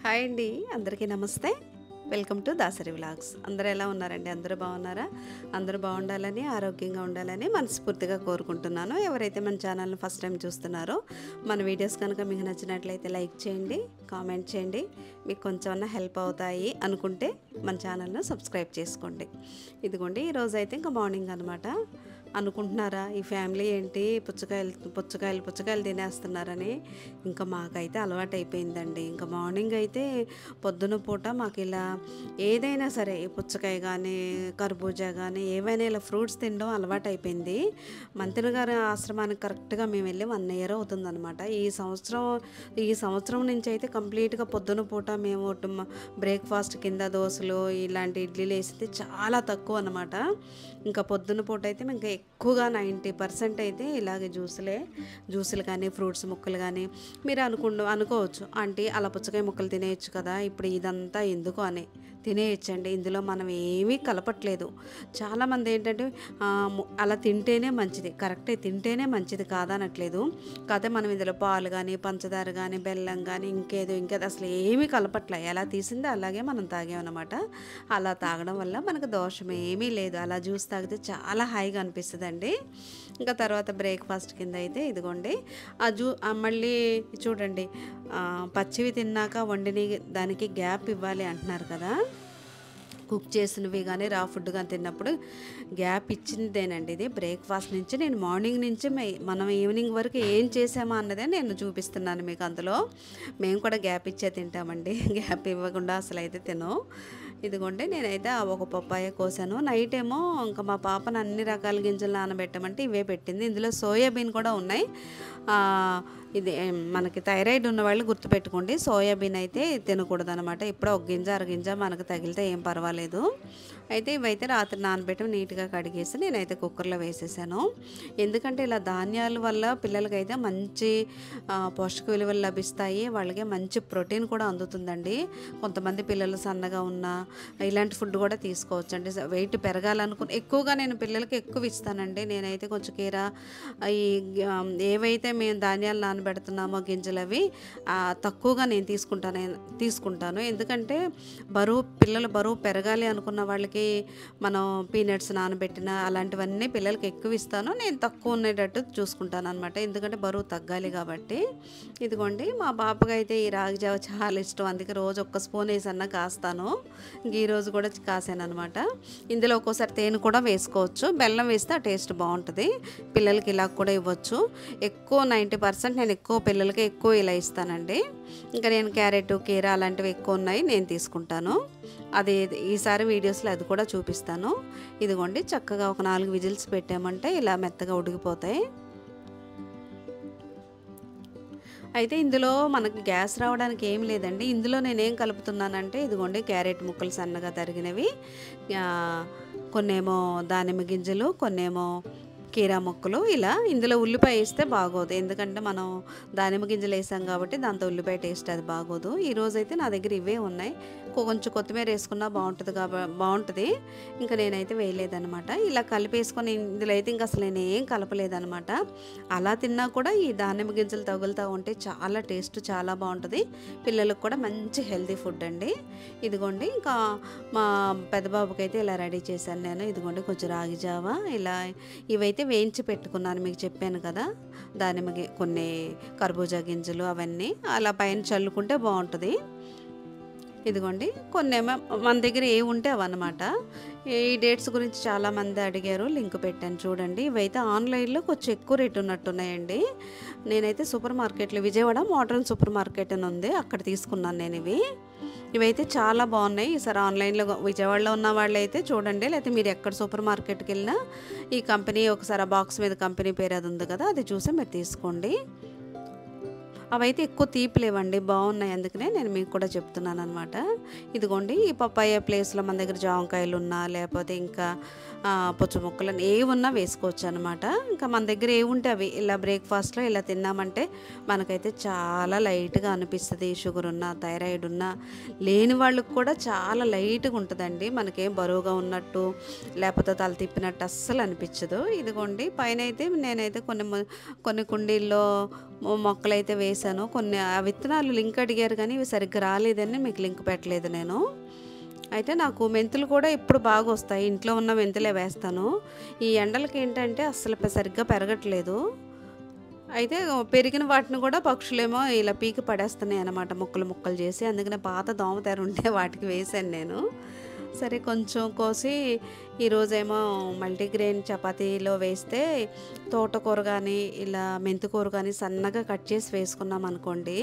Hi అండి, అందరికీ నమస్తే. Welcome to Dasari vlogs. అందరూ ఎలా ఉన్నారండి? అందరూ బాగున్నారా? అందరూ బాగుండాలని, ఆరోగ్యంగా ఉండాలని మనస్ఫూర్తిగా కోరుకుంటున్నాను. ఎవరైతే మన ఛానల్ని ఫస్ట్ టైం చూస్తున్నారో, మన వీడియోస్ కనుక మీకు నచ్చినట్లయితే లైక్ చేయండి, కామెంట్ చేయండి. మీకు కొంచెం హెల్ప్ అవుతాయి అనుకుంటే మన ఛానల్ని సబ్స్క్రైబ్ చేసుకోండి. ఇదిగోండి, ఈరోజు అయితే ఇంకా మార్నింగ్ అనమాట. అనుకుంటున్నారా ఈ ఫ్యామిలీ ఏంటి పుచ్చకాయలు తినేస్తున్నారని? ఇంకా మాకైతే అలవాటు అయిపోయిందండి. ఇంకా మార్నింగ్ అయితే పొద్దున పూట మాకు ఇలా ఏదైనా సరే, పుచ్చకాయ కానీ కర్బూజా కానీ ఏవైనా ఇలా ఫ్రూట్స్ తినడం అలవాటు అయిపోయింది. మంత్రి గారి ఆశ్రమానికి కరెక్ట్గా మేము వెళ్ళి 1 year అవుతుందన్నమాట. ఈ సంవత్సరం నుంచి అయితే కంప్లీట్గా పొద్దున పూట మేము బ్రేక్ఫాస్ట్ కింద దోశలు ఇలాంటి ఇడ్లీలు వేస్తే చాలా తక్కువ అన్నమాట. ఇంకా పొద్దున పూట అయితే ఇంకా ఎక్కువగా 90% అయితే ఇలాగే జ్యూసులు కానీ ఫ్రూట్స్ ముక్కలు కానీ. మీరు అనుకోవచ్చు, ఆంటీ అలా పుచ్చకాయ ముక్కలు తినేయచ్చు కదా, ఇప్పుడు ఇదంతా ఎందుకు అని. తినేయచ్చండి, ఇందులో మనం ఏమీ కలపట్లేదు. చాలామంది ఏంటంటే అలా తింటేనే మంచిది, కరెక్టే, తింటేనే మంచిది కాదనట్లేదు. కాకపోతే మనం ఇందులో పాలు కానీ పంచదార కానీ బెల్లం కానీ ఇంకేదో అసలు ఏమీ కలపట్లే. ఎలా తీసిందో అలాగే మనం తాగామన్నమాట. అలా తాగడం వల్ల మనకు దోషం ఏమీ లేదు. అలా జ్యూస్ తాగితే చాలా హాయిగా అనిపిస్తుందండి. ఇంకా తర్వాత బ్రేక్ఫాస్ట్ కింద అయితే ఇదిగోండి మళ్ళీ చూడండి, పచ్చివి తిన్నాక వండిని దానికి గ్యాప్ ఇవ్వాలి అంటున్నారు కదా. కుక్ చేసినవి కానీ రా ఫుడ్ కానీ తిన్నప్పుడు గ్యాప్ ఇచ్చిందేనండి ఇది. బ్రేక్ఫాస్ట్ నుంచి నేను మార్నింగ్ నుంచి మనం ఈవినింగ్ వరకు ఏం చేసామా అన్నదే నేను చూపిస్తున్నాను మీకు. అందులో మేము కూడా గ్యాప్ ఇచ్చే తింటామండి, గ్యాప్ ఇవ్వకుండా అసలు అయితే తినం. ఇదిగోండి, నేనైతే ఒక పప్పాయ కోసాను. నైట్ ఏమో ఇంకా మా పాపను అన్ని రకాల గింజలు నానబెట్టమంటే ఇవే పెట్టింది. ఇందులో సోయాబీన్ కూడా ఉన్నాయి. ఇది మనకి థైరాయిడ్ ఉన్న వాళ్ళు గుర్తుపెట్టుకోండి, సోయాబీన్ అయితే తినకూడదు అనమాట. ఇప్పుడు ఒక గింజ అరగింజ మనకు తగిలితే ఏం పర్వాలేదు. అయితే ఇవైతే రాత్రి నానబెట్టి నీట్గా కడిగేసి నేనైతే కుక్కర్లో వేసేసాను. ఎందుకంటే ఇలా ధాన్యాల వల్ల పిల్లలకైతే మంచి పోషక విలువలు లభిస్తాయి, వాళ్ళకి మంచి ప్రోటీన్ కూడా అందుతుందండి. కొంతమంది పిల్లలు సన్నగా ఉన్నా ఇలాంటి ఫుడ్ కూడా తీసుకోవచ్చండి. వెయిట్ ఎక్కువగా నేను పిల్లలకి ఎక్కువ ఇస్తానండి. నేనైతే కొంచెం కీర ఈ ఏవైతే మేము ధాన్యాలు నానబెడుతున్నామో గింజలు అవి తక్కువగా నేను తీసుకుంటాను. ఎందుకంటే పిల్లలు బరువు పెరగాలి అనుకున్న వాళ్ళకి మనం పీనట్స్ నానబెట్టిన అలాంటివన్నీ పిల్లలకి ఎక్కువ ఇస్తాను. నేను తక్కువ ఉండేటట్టు చూసుకుంటాను అనమాట, ఎందుకంటే బరువు తగ్గాలి కాబట్టి. ఇదిగోండి, మా పాపకి అయితే ఈ రాగి జావ చాలా ఇష్టం, అందుకే రోజు ఒక్క స్పూన్ వేసన్నా కాస్తాను. ఈరోజు కూడా కాసాను అనమాట. ఇందులో ఒక్కోసారి తేనె కూడా వేసుకోవచ్చు, బెల్లం వేస్తే ఆ టేస్ట్ బాగుంటుంది. పిల్లలకి ఇలా కూడా ఇవ్వచ్చు. ఎక్కువ 90% నేను ఎక్కువ పిల్లలకి ఎక్కువ ఇలా ఇస్తానండి. ఇంకా నేను క్యారెట్ కీర అలాంటివి ఎక్కువ ఉన్నాయి, నేను తీసుకుంటాను. అది ఈసారి వీడియోస్లో అది కూడా చూపిస్తాను. ఇదిగోండి, చక్కగా ఒక 4 విజిల్స్ పెట్టామంటే ఇలా మెత్తగా ఉడికిపోతాయి. అయితే ఇందులో మనకి గ్యాస్ రావడానికి ఏం లేదండి. ఇందులో నేనేం కలుపుతున్నానంటే ఇదిగోండి, క్యారెట్ ముక్కలు సన్నగా తరిగినవి, కొన్నేమో దానిమ్మ గింజలు, కొన్నేమో కీరా ముక్కలు. ఇలా ఇందులో ఉల్లిపాయ వేస్తే బాగోదు, ఎందుకంటే మనం దానిమ్మ గింజలు వేసాం కాబట్టి దాంతో ఉల్లిపాయ టేస్ట్ అది బాగోదు. ఈరోజైతే నా దగ్గర ఇవే ఉన్నాయి. కొంచెం కొత్తిమీర వేసుకున్నా బాగుంటుంది. ఇంకా నేనైతే వేయలేదనమాట. ఇలా కలిపేసుకొని ఇందులో అయితే ఇంకా అసలు నేనేం కలపలేదనమాట. అలా తిన్నా కూడా ఈ దానిమ్మ గింజలు తగులుతూ ఉంటే చాలా టేస్ట్ చాలా బాగుంటుంది. పిల్లలకు కూడా మంచి హెల్తీ ఫుడ్ అండి. ఇదిగోండి, ఇంకా మా పెద్ద బాబుకి అయితే ఇలా రెడీ చేశాను నేను. ఇదిగోండి, కొంచెం రాగి జావ ఇలా ఇవైతే వేయించి పెట్టుకున్నాను, మీకు చెప్పాను కదా. దానిమ్మ కొన్ని కర్బూజా గింజలు అవన్నీ అలా పైన చల్లుకుంటే బాగుంటుంది. ఇదిగోండి, కొన్నేమో మన దగ్గర ఏ ఉంటే అవన్నమాట. ఈ డేట్స్ గురించి చాలామంది అడిగారు, లింక్ పెట్టాను చూడండి. ఇవైతే ఆన్లైన్లో కొంచెం ఎక్కువ రేటు ఉన్నట్టున్నాయండి. నేనైతే సూపర్ మార్కెట్లో, విజయవాడ మోడర్న్ సూపర్ మార్కెట్ అని ఉంది, అక్కడ తీసుకున్నాను నేను ఇవైతే చాలా బాగున్నాయి. ఈసారి ఆన్లైన్లో విజయవాడలో ఉన్న వాళ్ళు అయితే చూడండి, లేకపోతే మీరు ఎక్కడ సూపర్ మార్కెట్కి వెళ్ళినా ఈ కంపెనీ ఒకసారి ఆ బాక్స్ మీద కంపెనీ పేరు అది ఉంది కదా, అది చూసి మీరు తీసుకోండి. అవైతే ఎక్కువ తీపి లేవండి, బాగున్నాయి, అందుకనే నేను మీకు కూడా చెప్తున్నాను అనమాట. ఇదిగోండి, ఈ పప్పాయ ప్లేస్లో మన దగ్గర జామకాయలు ఉన్నా లేకపోతే ఇంకా పుచ్చ ముక్కలు ఏవి ఉన్నా వేసుకోవచ్చు అనమాట. ఇంకా మన దగ్గర ఏవి ఉంటే అవి ఇలా బ్రేక్ఫాస్ట్లో ఇలా తిన్నామంటే మనకైతే చాలా లైట్గా అనిపిస్తుంది. షుగర్ ఉన్నా థైరాయిడ్ ఉన్నా లేని వాళ్ళకి కూడా చాలా లైట్గా ఉంటుందండి. మనకేం బరువుగా ఉన్నట్టు లేకపోతే తల తిప్పినట్టు అస్సలు అనిపించదు. ఇదిగోండి, పైన అయితే నేనైతే కొన్ని కుండీల్లో మొక్కలైతే వేసి వేశాను. కొన్ని ఆ విత్తనాలు లింక్ అడిగారు కానీ ఇవి సరిగ్గా రాలేదని మీకు లింక్ పెట్టలేదు నేను. అయితే నాకు మెంతులు కూడా ఇప్పుడు బాగా వస్తాయి. ఇంట్లో ఉన్న మెంతులే వేస్తాను. ఈ ఎండలకి ఏంటంటే అస్సలు సరిగ్గా పెరగట్లేదు. అయితే పెరిగిన వాటిని కూడా పక్షులేమో ఇలా పీకి పడేస్తున్నాయి అన్నమాట, ముక్కలు ముక్కలు చేసి. అందుకనే పాత దోమతెర ఉంటే వాటికి వేశాను నేను. సరే కొంచెం కోసి ఈరోజేమో మల్టీగ్రెయిన్ చపాతీలో వేస్తే తోటకూర కానీ ఇలా మెంతికూర కానీ సన్నగా కట్ చేసి వేసుకున్నాం అనుకోండి,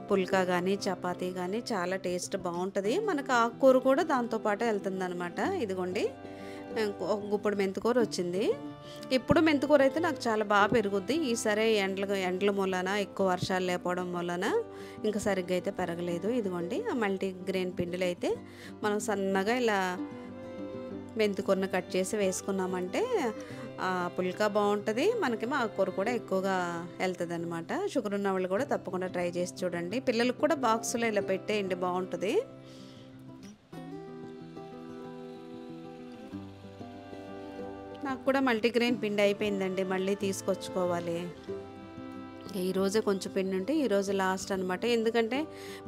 పుల్కా కానీ చపాతీ కానీ చాలా టేస్ట్ బాగుంటుంది. మనకు ఆకుకూర కూడా దాంతోపాటు వెళ్తుంది అనమాట. ఇదిగోండి ఒక గుప్పుడు మెంతికూర వచ్చింది. ఇప్పుడు మెంతికూర అయితే నాకు చాలా బాగా పెరుగుద్ది. ఈసారి ఎండల మూలన ఎక్కువ వర్షాలు లేకపోవడం వలన ఇంకా సరిగ్గా అయితే పెరగలేదు. ఇదిగోండి ఆ మల్టీగ్రెయిన్ పిండిలో అయితే మనం సన్నగా ఇలా మెంతికూరను కట్ చేసి వేసుకున్నామంటే పుల్కా బాగుంటుంది. మనకేమో ఆకుకూర కూడా ఎక్కువగా వెళ్తుంది అనమాట. షుగర్ ఉన్న వాళ్ళు కూడా తప్పకుండా ట్రై చేసి చూడండి. పిల్లలకు కూడా బాక్సులో ఇలా పెట్టేయండి, బాగుంటుంది. నాకు కూడా మల్టీగ్రెయిన్ పిండి అయిపోయిందండి, మళ్ళీ తీసుకొచ్చుకోవాలి. ఈరోజే కొంచెం పిండి ఉంటే ఈరోజు లాస్ట్ అనమాట. ఎందుకంటే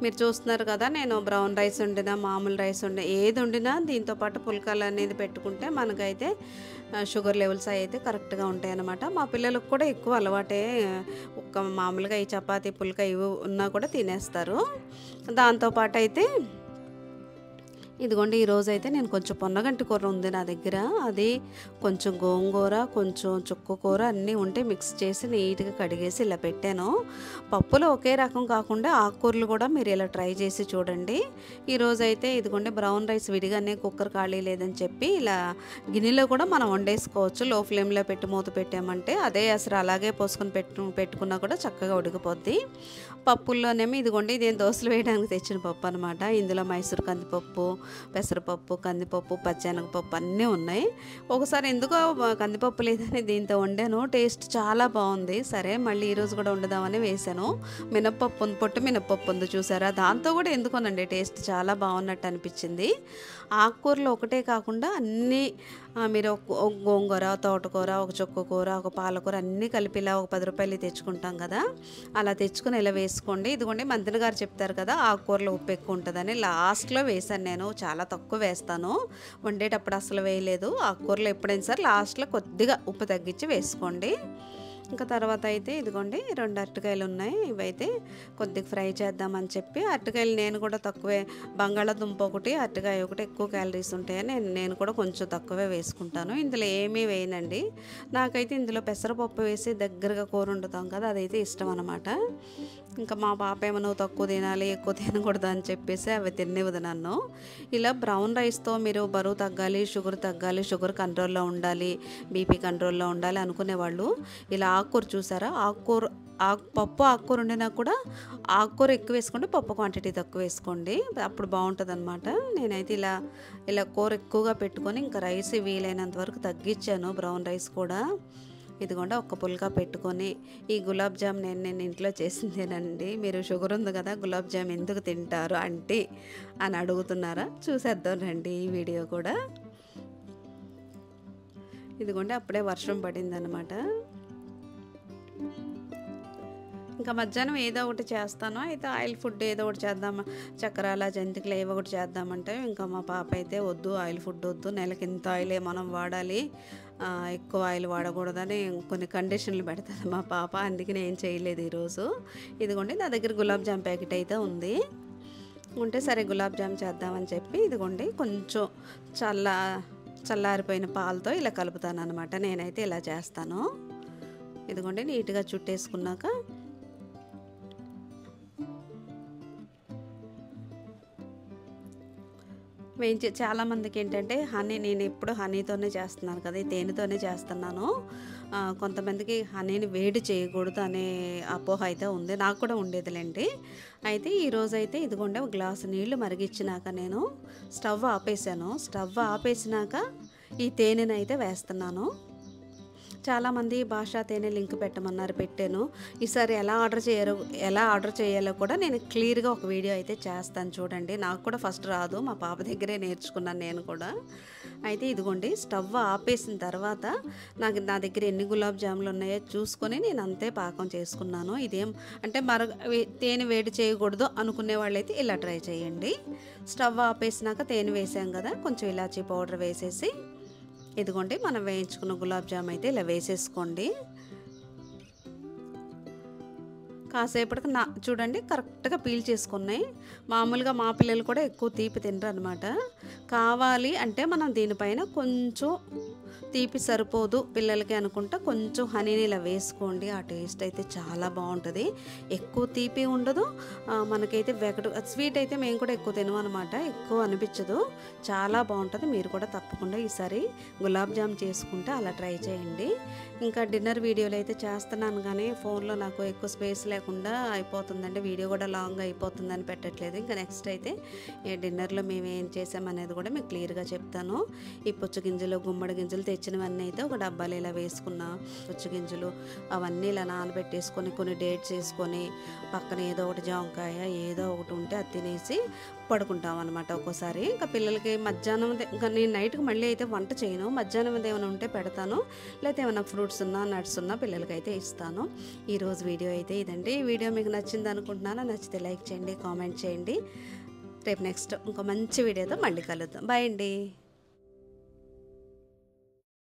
మీరు చూస్తున్నారు కదా, నేను బ్రౌన్ రైస్ వండినా మామూలు రైస్ వండినా ఏది వండినా దీంతోపాటు పుల్కాలు అనేది పెట్టుకుంటే మనకైతే షుగర్ లెవెల్స్ అయితే కరెక్ట్గా ఉంటాయి అన్నమాట. మా పిల్లలకు కూడా ఎక్కువ అలవాటే. ఒక్క మామూలుగా ఈ చపాతీ పుల్కా ఇవి ఉన్నా కూడా తినేస్తారు. దాంతోపాటు అయితే ఇదిగోండి ఈరోజైతే నేను కొంచెం పొన్నగంటి కూర ఉంది నా దగ్గర, అది కొంచెం గోంగూర కొంచెం చుక్క కూర అన్నీ ఉంటే మిక్స్ చేసి నీట్గా కడిగేసి ఇలా పెట్టాను. పప్పులు ఒకే రకం కాకుండా ఆకుకూరలు కూడా మీరు ఇలా ట్రై చేసి చూడండి. ఈరోజైతే ఇదిగోండి బ్రౌన్ రైస్ విడిగానే కుక్కర్ ఖాళీ లేదని చెప్పి ఇలా గిన్నెలో కూడా మనం వండేసుకోవచ్చు. లో ఫ్లేమ్లో పెట్టి మూత పెట్టామంటే అదే అసలు అలాగే పోసుకొని పెట్టుకున్నా కూడా చక్కగా ఉడికిపోద్ది. పప్పుల్లోనేమో ఇదిగోండి ఇదేం దోశలు వేయడానికి తెచ్చిన పప్పు అనమాట. ఇందులో మైసూర్ కందిపప్పు, పెసరపప్పు, కందిపప్పు, పచ్చెనగపప్పు అన్నీ ఉన్నాయి. ఒకసారి ఎందుకో కందిపప్పు లేదని దీంతో వండాను, టేస్ట్ చాలా బాగుంది. సరే మళ్ళీ ఈరోజు కూడా వండుదామని వేసాను. మినప్పప్పు ఉంది, పొట్టు మినప్పప్పు ఉంది చూసారా, దాంతో కూడా ఎందుకోనండి టేస్ట్ చాలా బాగున్నట్టు అనిపించింది. ఆకుకూరలు ఒకటే కాకుండా అన్నీ మీరు ఒక గోంగూర, తోటకూర, ఒక చుక్క కూర, ఒక పాలకూర అన్నీ కలిపి ఇలా ఒక 10 రూపాయలు తెచ్చుకుంటాం కదా, అలా తెచ్చుకుని ఇలా వేసుకోండి. ఇదిగోండి మంత్రి గారు చెప్తారు కదా ఆకుకూరలో ఉప్పు ఎక్కువ ఉంటుందని, లాస్ట్లో వేసాను నేను. చాలా తక్కువ వేస్తాను, వండేటప్పుడు అసలు వేయలేదు. ఆకుకూరలో ఎప్పుడైనా సరే లాస్ట్లో కొద్దిగా ఉప్పు తగ్గించి వేసుకోండి. ఇంకా తర్వాత అయితే ఇదిగోండి 2 అరటికాయలు ఉన్నాయి. ఇవైతే కొద్దిగా ఫ్రై చేద్దామని చెప్పి, అరటికాయలు నేను కూడా తక్కువే, బంగాళాదుంప ఒకటి అరటికాయ ఒకటి ఎక్కువ క్యాలరీస్ ఉంటాయని నేను కూడా కొంచెం తక్కువే వేసుకుంటాను. ఇందులో ఏమీ వేయనండి. నాకైతే ఇందులో పెసరపప్పు వేసి దగ్గరగా కూర వండుతాం కదా, అదైతే ఇష్టం అన్నమాట. ఇంకా మా పాప ఏమో నువ్వు తక్కువ తినాలి ఎక్కువ తినకూడదు అని చెప్పేసి అవి తినేవద్దు నన్ను. ఇలా బ్రౌన్ రైస్తో మీరు బరువు తగ్గాలి, షుగర్ కంట్రోల్లో ఉండాలి, బీపీ కంట్రోల్లో ఉండాలి అనుకునేవాళ్ళు ఇలా ఆకుకూర చూసారా, ఆకుకూర వండినా కూడా ఆకుకూర ఎక్కువ వేసుకోండి, పప్పు క్వాంటిటీ తక్కువ వేసుకోండి, అప్పుడు బాగుంటుంది అనమాట. నేనైతే ఇలా కూర ఎక్కువగా పెట్టుకొని ఇంకా రైస్ వీలైనంత వరకు తగ్గించాను, బ్రౌన్ రైస్ కూడా. ఇదిగోండి ఒక్క పుల్కా పెట్టుకొని, ఈ గులాబ్ జామ్ నేను ఇంట్లో చేసిందేనండి. మీరు షుగర్ ఉంది కదా గులాబ్ జామ్ ఎందుకు తింటారు అంటే అని అడుగుతున్నారా, చూసేద్దాం రండి ఈ వీడియో కూడా. ఇదిగోండి అప్పుడే వర్షం పడిందనమాట. ఇంకా మధ్యాహ్నం ఏదో ఒకటి చేస్తాను. అయితే ఆయిల్ ఫుడ్ ఏదో ఒకటి చేద్దామా, చక్రాల జంతికలు ఏవో ఒకటి చేద్దామంటే ఇంకా మా పాప అయితే వద్దు ఆయిల్ ఫుడ్ వద్దు, నెలకి ఇంత ఆయిలే మనం వాడాలి, ఎక్కువ ఆయిల్ వాడకూడదని కొన్ని కండిషన్లు పెడతాను మా పాప. అందుకని ఏం చేయలేదు ఈరోజు. ఇదిగోండి నా దగ్గర గులాబ్ జామ్ ప్యాకెట్ అయితే ఉంది, ఉంటే సరే గులాబ్ జామ్ చేద్దామని చెప్పి ఇదిగోండి కొంచెం చల్లారిపోయిన పాలతో ఇలా కలుపుతాను అనమాట. నేనైతే ఇలా చేస్తాను. ఇదిగోండి నీట్గా చుట్టేసుకున్నాక చాలామందికి ఏంటంటే నేను ఎప్పుడు హనీతోనే చేస్తున్నాను కదా, తేనెతోనే చేస్తున్నాను. కొంతమందికి హనీని వేడి చేయకూడదు అనే అపోహ అయితే ఉంది, నాకు కూడా ఉండేదిలేండి. అయితే ఈరోజైతే ఇదిగోండి ఒక గ్లాసు నీళ్లు మరిగించినాక నేను స్టవ్ ఆపేసాను. స్టవ్ ఆపేసినాక ఈ తేనెని అయితే వేస్తున్నాను. చాలామంది భాషా తేనె లింక్ పెట్టమన్నారు, పెట్టాను. ఈసారి ఎలా ఆర్డర్ చేయాలో కూడా నేను క్లియర్గా ఒక వీడియో అయితే చేస్తాను చూడండి. నాకు కూడా ఫస్ట్ రాదు, మా పాప దగ్గరే నేర్చుకున్నాను నేను కూడా. అయితే ఇదిగోండి, స్టవ్ ఆపేసిన తర్వాత నా దగ్గర ఎన్ని గులాబ్ జాములు ఉన్నాయో చూసుకొని నేను అంతే పాకం చేసుకున్నాను. ఇదేం అంటే తేనె వేడి చేయకూడదు అనుకునే వాళ్ళైతే ఇలా ట్రై చేయండి. స్టవ్ ఆపేసినాక తేనె వేసాం కదా, కొంచెం ఇలాచీ పౌడర్ వేసేసి ఇదిగోండి మనం వేయించుకున్న గులాబ్ జామ్ అయితే ఇలా వేసేసుకోండి. కాసేపటికి చూడండి కరెక్ట్గా పీల్ చేసుకున్నాయి. మామూలుగా మా పిల్లలు కూడా ఎక్కువ తీపి తినరు అనమాట. కావాలి అంటే మనం దీనిపైన కొంచెం తీపి సరిపోదు పిల్లలకి అనుకుంటా కొంచెం హనీని ఇలా వేసుకోండి. ఆ టేస్ట్ అయితే చాలా బాగుంటుంది. ఎక్కువ తీపి ఉండదు, మనకైతే స్వీట్ అయితే మేము కూడా ఎక్కువ తినమన్నమాట, ఎక్కువ అనిపించదు, చాలా బాగుంటుంది. మీరు కూడా తప్పకుండా ఈసారి గులాబ్ జామ్ చేసుకుంటే అలా ట్రై చేయండి. ఇంకా డిన్నర్ వీడియోలు అయితే చేస్తున్నాను కానీ ఫోన్లో నాకు ఎక్కువ స్పేస్ లేకుండా అయిపోతుందండి, వీడియో కూడా లాంగ్ అయిపోతుందని పెట్టట్లేదు. ఇంకా నెక్స్ట్ అయితే డిన్నర్లో మేము ఏం చేసామనేది కూడా మీకు క్లియర్గా చెప్తాను. ఈ పుచ్చు గింజలు, గుమ్మడి గింజలు తెచ్చినవన్నీ అయితే ఒక డబ్బాలు ఇలా వేసుకున్నా. పుచ్చు గింజలు అవన్నీ ఇలా నానబెట్టేసుకొని కొన్ని డేట్స్ వేసుకొని పక్కన ఏదో ఒకటి జాంకాయ ఏదో ఒకటి ఉంటే అది తినేసి పడుకుంటాం అనమాట ఒక్కోసారి. ఇంకా పిల్లలకి మధ్యాహ్నం ఇంకా నేను నైట్కి మళ్ళీ అయితే వంట చేయను, మధ్యాహ్నం ఏమైనా ఉంటే పెడతాను, లేకపోతే ఏమైనా ఫ్రూట్స్ ఉన్నా నట్స్ ఉన్నా పిల్లలకి అయితే ఇస్తాను. ఈరోజు వీడియో అయితే ఇదండి. ఈ వీడియో మీకు నచ్చింది అనుకుంటున్నాను. నచ్చితే లైక్ చేయండి, కామెంట్ చేయండి. రేపు నెక్స్ట్ ఇంకో మంచి వీడియోతో మళ్ళీ కలుద్దాం. బాయ్ అండి.